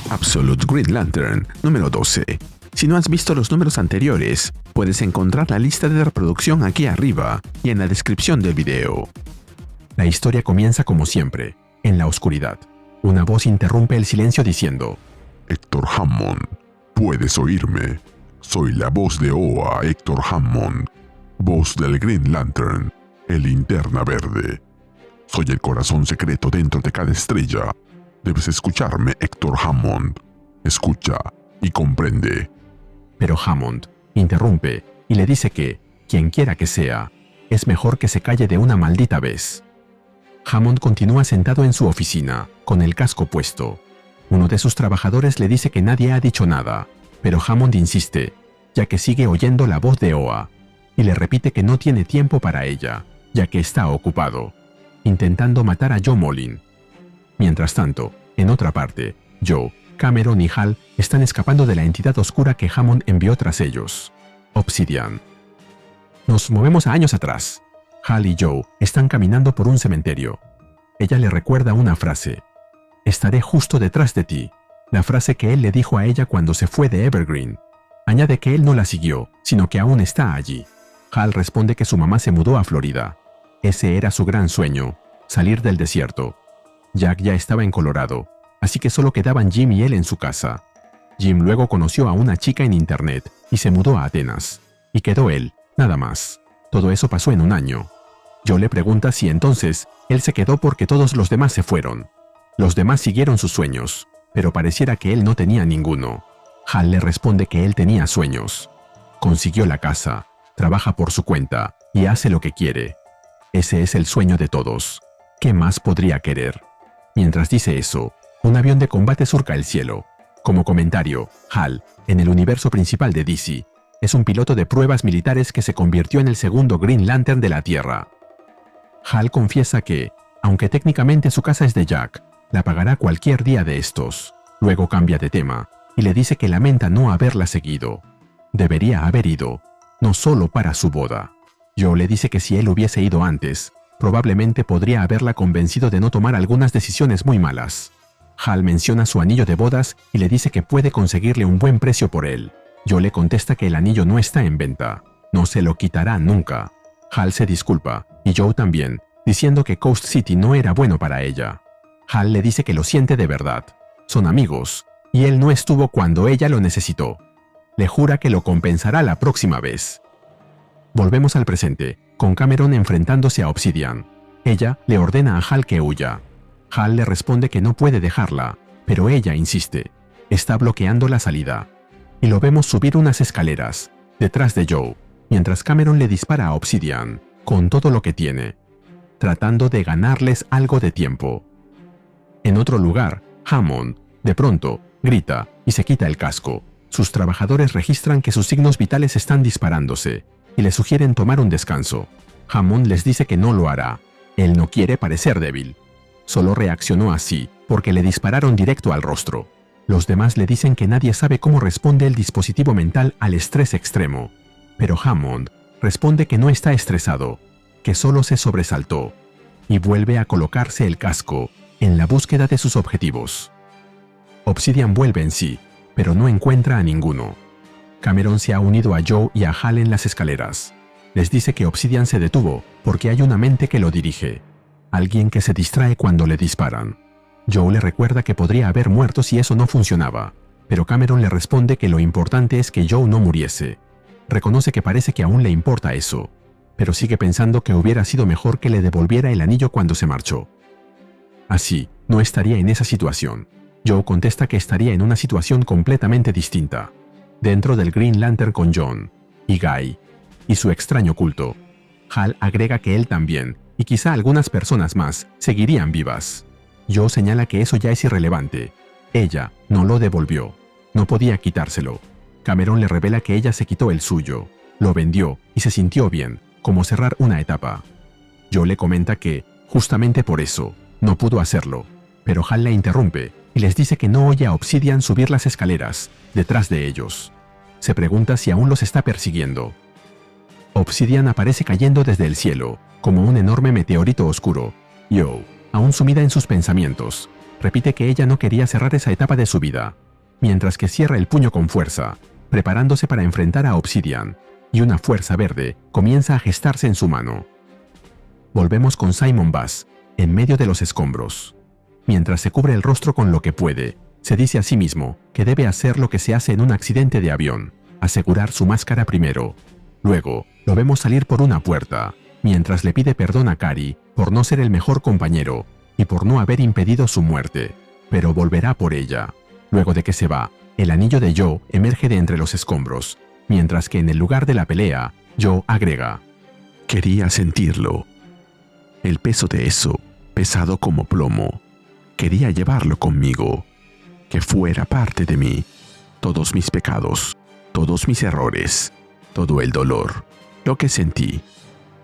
Absolute Green Lantern, número 12. Si no has visto los números anteriores, puedes encontrar la lista de reproducción aquí arriba y en la descripción del video. La historia comienza como siempre, en la oscuridad. Una voz interrumpe el silencio diciendo: Héctor Hammond, ¿puedes oírme? Soy la voz de Oa, Héctor Hammond, voz del Green Lantern, el Linterna Verde. Soy el corazón secreto dentro de cada estrella. Debes escucharme, Héctor Hammond. Escucha y comprende. Pero Hammond interrumpe y le dice que, quien quiera que sea, es mejor que se calle de una maldita vez. Hammond continúa sentado en su oficina, con el casco puesto. Uno de sus trabajadores le dice que nadie ha dicho nada, pero Hammond insiste, ya que sigue oyendo la voz de Oa, y le repite que no tiene tiempo para ella, ya que está ocupado, intentando matar a Joe Molin. Mientras tanto, en otra parte, Joe, Cameron y Hal están escapando de la entidad oscura que Hammond envió tras ellos, Obsidian. Nos movemos a años atrás. Hal y Joe están caminando por un cementerio. Ella le recuerda una frase: estaré justo detrás de ti, la frase que él le dijo a ella cuando se fue de Evergreen. Añade que él no la siguió, sino que aún está allí. Hal responde que su mamá se mudó a Florida. Ese era su gran sueño, salir del desierto. Jack ya estaba en Colorado, así que solo quedaban Jim y él en su casa. Jim luego conoció a una chica en internet y se mudó a Atenas. Y quedó él, nada más. Todo eso pasó en un año. Joe le pregunta si entonces él se quedó porque todos los demás se fueron. Los demás siguieron sus sueños, pero pareciera que él no tenía ninguno. Hal le responde que él tenía sueños. Consiguió la casa, trabaja por su cuenta y hace lo que quiere. Ese es el sueño de todos. ¿Qué más podría querer? Mientras dice eso, un avión de combate surca el cielo. Como comentario, Hal, en el universo principal de DC, es un piloto de pruebas militares que se convirtió en el segundo Green Lantern de la Tierra. Hal confiesa que, aunque técnicamente su casa es de Jack, la pagará cualquier día de estos. Luego cambia de tema y le dice que lamenta no haberla seguido. Debería haber ido, no solo para su boda. Joe le dice que si él hubiese ido antes, probablemente podría haberla convencido de no tomar algunas decisiones muy malas. Hal menciona su anillo de bodas y le dice que puede conseguirle un buen precio por él. Joe le contesta que el anillo no está en venta, no se lo quitará nunca. Hal se disculpa, y Joe también, diciendo que Coast City no era bueno para ella. Hal le dice que lo siente de verdad. Son amigos, y él no estuvo cuando ella lo necesitó. Le jura que lo compensará la próxima vez. Volvemos al presente, con Cameron enfrentándose a Obsidian. Ella le ordena a Hal que huya. Hal le responde que no puede dejarla, pero ella insiste. Está bloqueando la salida. Y lo vemos subir unas escaleras, detrás de Joe, mientras Cameron le dispara a Obsidian, con todo lo que tiene, tratando de ganarles algo de tiempo. En otro lugar, Hammond, de pronto, grita y se quita el casco. Sus trabajadores registran que sus signos vitales están disparándose y le sugieren tomar un descanso. Hammond les dice que no lo hará. Él no quiere parecer débil. Solo reaccionó así porque le dispararon directo al rostro. Los demás le dicen que nadie sabe cómo responde el dispositivo mental al estrés extremo. Pero Hammond responde que no está estresado, que solo se sobresaltó, y vuelve a colocarse el casco en la búsqueda de sus objetivos. Obsidian vuelve en sí, pero no encuentra a ninguno. Cameron se ha unido a Joe y a Hal en las escaleras. Les dice que Obsidian se detuvo porque hay una mente que lo dirige, alguien que se distrae cuando le disparan. Joe le recuerda que podría haber muerto si eso no funcionaba, pero Cameron le responde que lo importante es que Joe no muriese. Reconoce que parece que aún le importa eso, pero sigue pensando que hubiera sido mejor que le devolviera el anillo cuando se marchó. Así, no estaría en esa situación. Joe contesta que estaría en una situación completamente distinta, dentro del Green Lantern con John, y Guy, y su extraño culto. Hal agrega que él también, y quizá algunas personas más, seguirían vivas. Joe señala que eso ya es irrelevante. Ella no lo devolvió. No podía quitárselo. Cameron le revela que ella se quitó el suyo, lo vendió y se sintió bien, como cerrar una etapa. Joe le comenta que, justamente por eso, no pudo hacerlo, pero Hal la interrumpe y les dice que no oye a Obsidian subir las escaleras, detrás de ellos. Se pregunta si aún los está persiguiendo. Obsidian aparece cayendo desde el cielo, como un enorme meteorito oscuro. Joe, aún sumida en sus pensamientos, repite que ella no quería cerrar esa etapa de su vida, mientras que cierra el puño con fuerza, preparándose para enfrentar a Obsidian, y una fuerza verde comienza a gestarse en su mano. Volvemos con Simon Bass, en medio de los escombros. Mientras se cubre el rostro con lo que puede, se dice a sí mismo que debe hacer lo que se hace en un accidente de avión, asegurar su máscara primero. Luego, lo vemos salir por una puerta, mientras le pide perdón a Kari por no ser el mejor compañero y por no haber impedido su muerte, pero volverá por ella. Luego de que se va, el anillo de Joe emerge de entre los escombros, mientras que en el lugar de la pelea, Joe agrega: Quería sentirlo. El peso de eso, pesado como plomo. Quería llevarlo conmigo, que fuera parte de mí. Todos mis pecados, todos mis errores, todo el dolor, lo que sentí,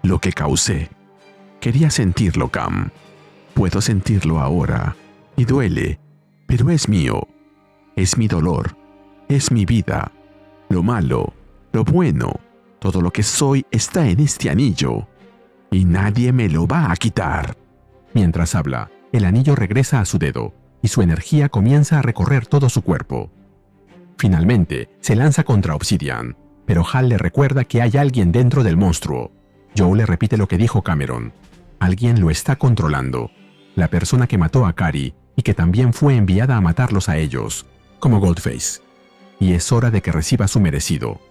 lo que causé. Quería sentirlo, Cam. Puedo sentirlo ahora, y duele, pero es mío. Es mi dolor, es mi vida. Lo malo, lo bueno, todo lo que soy está en este anillo, y nadie me lo va a quitar. Mientras habla, el anillo regresa a su dedo, y su energía comienza a recorrer todo su cuerpo. Finalmente, se lanza contra Obsidian, pero Hal le recuerda que hay alguien dentro del monstruo. Joe le repite lo que dijo Cameron. Alguien lo está controlando. La persona que mató a Kari y que también fue enviada a matarlos a ellos, como Goldface. Y es hora de que reciba su merecido.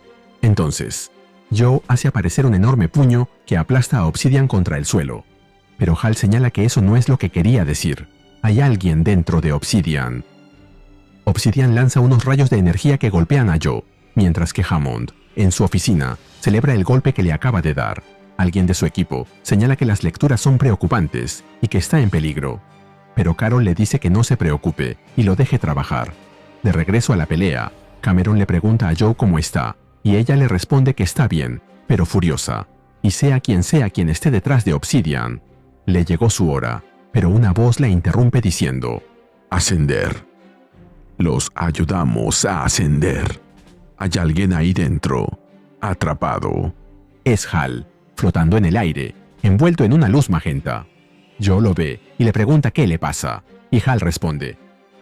Entonces, Joe hace aparecer un enorme puño que aplasta a Obsidian contra el suelo. Pero Hal señala que eso no es lo que quería decir. Hay alguien dentro de Obsidian. Obsidian lanza unos rayos de energía que golpean a Joe, mientras que Hammond, en su oficina, celebra el golpe que le acaba de dar. Alguien de su equipo señala que las lecturas son preocupantes y que está en peligro. Pero Carol le dice que no se preocupe y lo deje trabajar. De regreso a la pelea, Cameron le pregunta a Joe cómo está, y ella le responde que está bien, pero furiosa. Y sea quien esté detrás de Obsidian, le llegó su hora, pero una voz la interrumpe diciendo: Ascender. Los ayudamos a ascender. Hay alguien ahí dentro, atrapado. Es Hal, flotando en el aire, envuelto en una luz magenta. Joe lo ve y le pregunta qué le pasa, y Hal responde: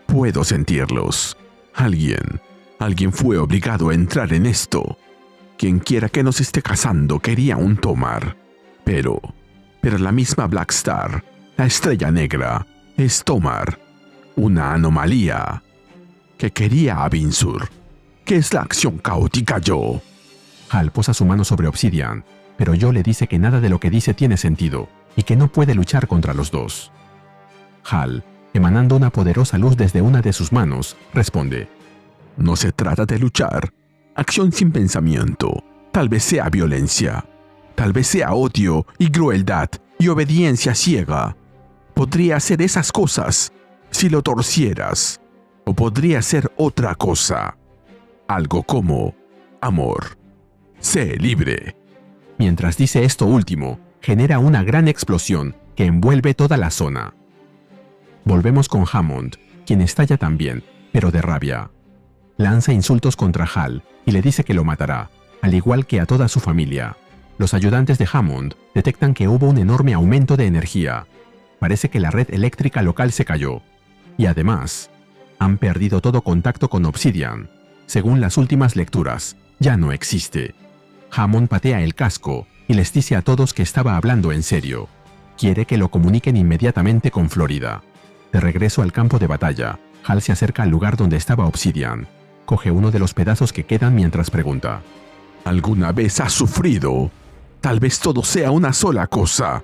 Puedo sentirlos. Alguien fue obligado a entrar en esto. Quien quiera que nos esté cazando quería un Tomar. Pero la misma Black Star, la estrella negra, es Tomar. Una anomalía. Que quería a Vinsur. ¿Qué es la acción caótica, Joe? Hal posa su mano sobre Obsidian, pero Joe le dice que nada de lo que dice tiene sentido y que no puede luchar contra los dos. Hal, emanando una poderosa luz desde una de sus manos, responde: No se trata de luchar. Acción sin pensamiento. Tal vez sea violencia. Tal vez sea odio y crueldad y obediencia ciega. Podría ser esas cosas si lo torcieras. O podría ser otra cosa. Algo como amor. Sé libre. Mientras dice esto último, genera una gran explosión que envuelve toda la zona. Volvemos con Hammond, quien estalla también, pero de rabia. Lanza insultos contra Hal y le dice que lo matará, al igual que a toda su familia. Los ayudantes de Hammond detectan que hubo un enorme aumento de energía. Parece que la red eléctrica local se cayó. Y además, han perdido todo contacto con Obsidian. Según las últimas lecturas, ya no existe. Hammond patea el casco y les dice a todos que estaba hablando en serio. Quiere que lo comuniquen inmediatamente con Florida. De regreso al campo de batalla, Hal se acerca al lugar donde estaba Obsidian. Coge uno de los pedazos que quedan mientras pregunta: ¿Alguna vez has sufrido? Tal vez todo sea una sola cosa.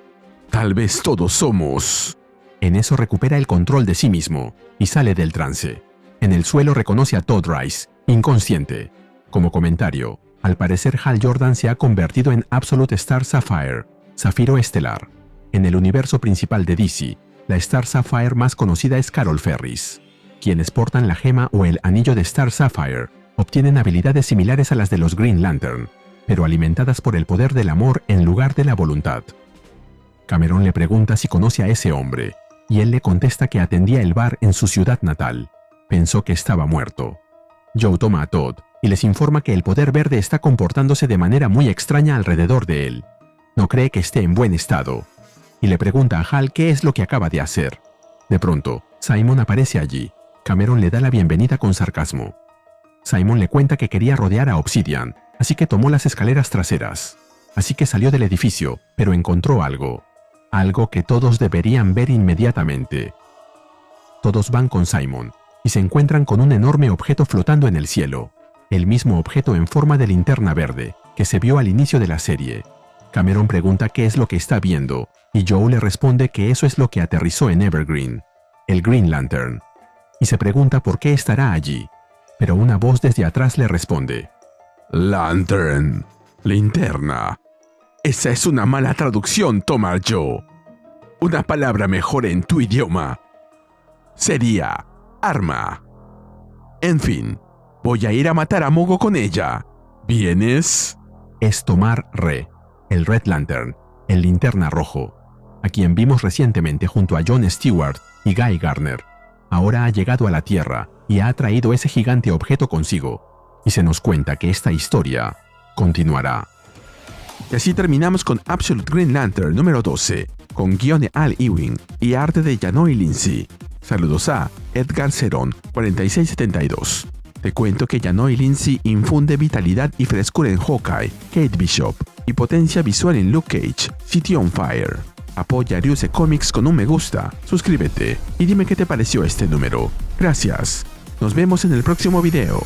Tal vez todos somos... En eso recupera el control de sí mismo y sale del trance. En el suelo reconoce a Todd Rice, inconsciente. Como comentario, al parecer Hal Jordan se ha convertido en Absolute Star Sapphire, Zafiro Estelar. En el universo principal de DC, la Star Sapphire más conocida es Carol Ferris. Quienes portan la gema o el anillo de Star Sapphire obtienen habilidades similares a las de los Green Lantern, pero alimentadas por el poder del amor en lugar de la voluntad. Cameron le pregunta si conoce a ese hombre, y él le contesta que atendía el bar en su ciudad natal. Pensó que estaba muerto. Joe toma a Todd y les informa que el poder verde está comportándose de manera muy extraña alrededor de él. No cree que esté en buen estado, y le pregunta a Hal qué es lo que acaba de hacer. De pronto, Simon aparece allí. Cameron le da la bienvenida con sarcasmo. Simon le cuenta que quería rodear a Obsidian, así que tomó las escaleras traseras. Así que salió del edificio, pero encontró algo. Algo que todos deberían ver inmediatamente. Todos van con Simon, y se encuentran con un enorme objeto flotando en el cielo. El mismo objeto en forma de linterna verde, que se vio al inicio de la serie. Cameron pregunta qué es lo que está viendo, y Joe le responde que eso es lo que aterrizó en Evergreen, el Green Lantern, y se pregunta por qué estará allí. Pero una voz desde atrás le responde: Lantern, linterna. Esa es una mala traducción, Tomar Joe. Una palabra mejor en tu idioma sería arma. En fin, voy a ir a matar a Mogo con ella. ¿Vienes? Es Tomar Re, el Red Lantern, el linterna rojo, a quien vimos recientemente junto a John Stewart y Guy Gardner. Ahora ha llegado a la Tierra y ha traído ese gigante objeto consigo, y se nos cuenta que esta historia continuará. Y así terminamos con Absolute Green Lantern número 12, con guion de Al Ewing y arte de Janoy Lindsay. Saludos a Edgar Cerón 4672. Te cuento que Janoy Lindsay infunde vitalidad y frescura en Hawkeye, Kate Bishop, y potencia visual en Luke Cage, City on Fire. Apoya a Ryuse Comics con un me gusta, suscríbete y dime qué te pareció este número. Gracias. Nos vemos en el próximo video.